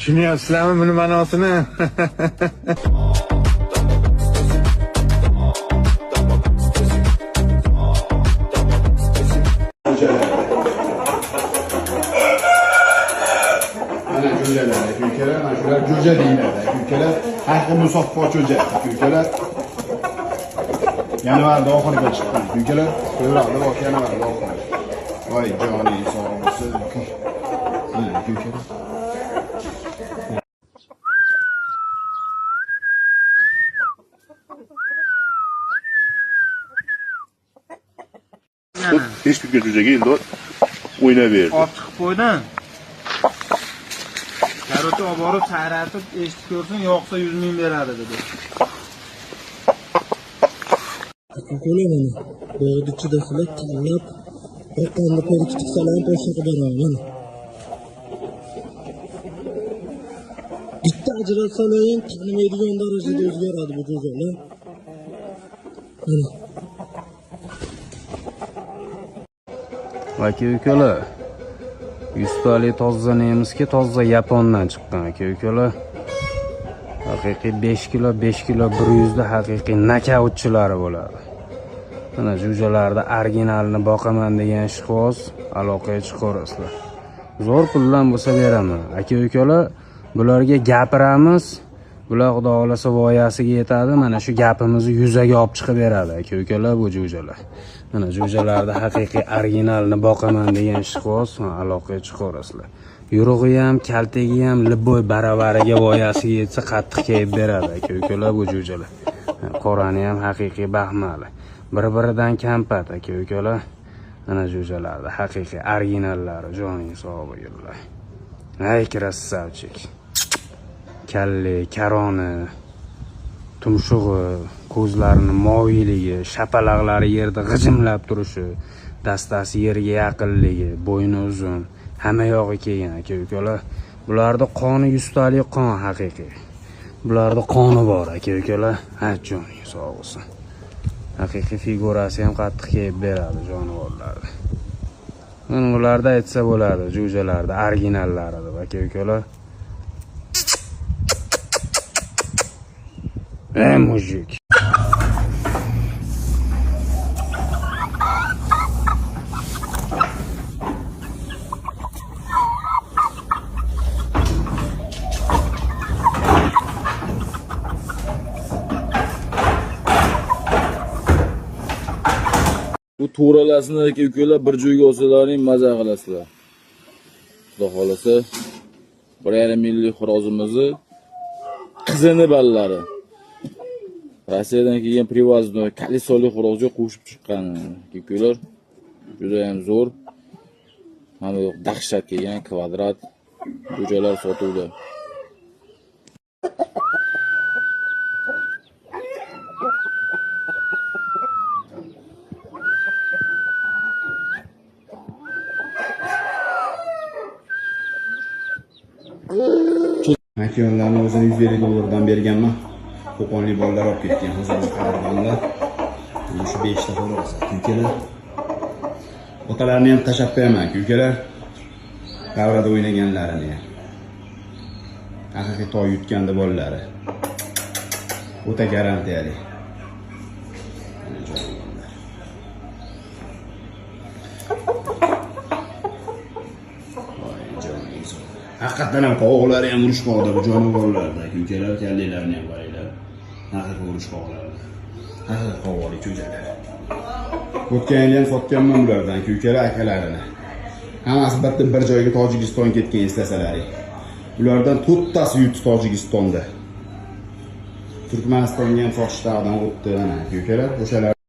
tushunyapsizlarmi buni ma'nosini? Mana jo'jalar, aka-ukalar, mana shular jo'ja deyiladi, aka-ukalar. Haqqi musaffo jo'ja, aka-ukalar. Yanvarda oxiriga chiqqan, aka-ukalar. Fevralda bor, yanvarda oxiri. Voy joning sog' bo'lsin. Mana aka-ukalar. Hech bir jo'jaga endi o'ynab berdi. Olib chiqib qo'ydim. Korotchi olib borib sayratib eshitib ko'rsin, yo'qsa 100 ming beradi dedi. Qo'ylaman. Bog'ni ichida qilib, tanlab, oqqonni ko'rib chiqsalar boshqa beraman. Bitta ajratsalar, tanimaydigan darajada o'zgaradi bu jo'jalar. Mana aka-ukalar, 100 tali toza nemizga toza Yapondan chiqqan aka-ukalar. Haqiqiy 5 kilo 100 da haqiqiy nokautchilari bo'ladi. Mana jo'jalarda originalni boqaman degan ishqiboz aloqaga chiqarasizlar. Zo'r puldan bo'lsa beraman. Aka-ukalar, bularga gapiramiz. Bular xudo xolasa voyasiga yetadi. Mana shu gapimizni yuzaga olib chiqib beradi aka-ukalar bu jo'jalar. Mana jo'jalarda haqiqiy originalni boqaman degan ishqiboz aloqaga chiqarasizlar. Yurug'i ham, kaltagi ham liboy baravariga voyasiga yetsa qattiq kayib beradi aka-ukalar bu jo'jalar. Qorani ham haqiqiy baxmali. Bir-biridan kampat aka-ukalar. Mana jo'jalarda haqiqiy originallari joning sog' bo'linglar. Ay krassavchik. Kalli, karoni, tumshug'i, ko'zlarini moviyligi, shapalaqlari yerda g'ijimlab turishi, dastasi yerga yaqinligi, bo'yni uzun, hamma yog'i kelgan aka-ukalar. Bularda qoni 100 talik qon haqiqiy. Bularda qoni bor aka-ukalar. Ha, joning sog' bo'lsin. Haqiqiy figurasi ham qattiq kelib beradi jonivorlarni. Mana ularda aytsa bo'ladi, jo'jalarda originallari deb aka-ukalar. Mujik. Bu to'ralasini aka-ukalar bir joyga olsalaring maza qilasizlar. Xudo xolasa 1,5 millik xorozimizni qizini ballari. Rossiyadan kelgan privozno kolesoli xorozga qo'shib chiqqan aka-ukalar. Juda ham zo'r. Mana bu dahshat kelgan kvadrat jo'jalar sotuvda. Makiyonlarni o'zini 150 dollardan berganman. Qo'qonli bolalar olib ketgan, hozir qaraganda. Mana shu 5 ta xolos, aka-ukalar. Otalarni ham tashab qo'yaman, aka-ukalar. Davrada o'ynaganlarini ham. Haqiqiy to'y yutganda bolalari. O'ta garantiyali. Haqiqatan ham qovoqlari ham urushmoqda bu jonivorlarda, aka-ukalar, kallalarni ham qaranglar. Haqiqiy urushmoqlarda. Haqiqiy qovoqli jo'jalar. O'tgan yil ham sotganman bulardan, aka-ukalar, akalarini. Hammasi bitta bir joyga Tojikiston ketgan eslasalaring. Ulardan to'rttasi yurti Tojikistonda. Turkmanistonga ham sochishdan o'tdi, mana aka-ukalar, o'shalar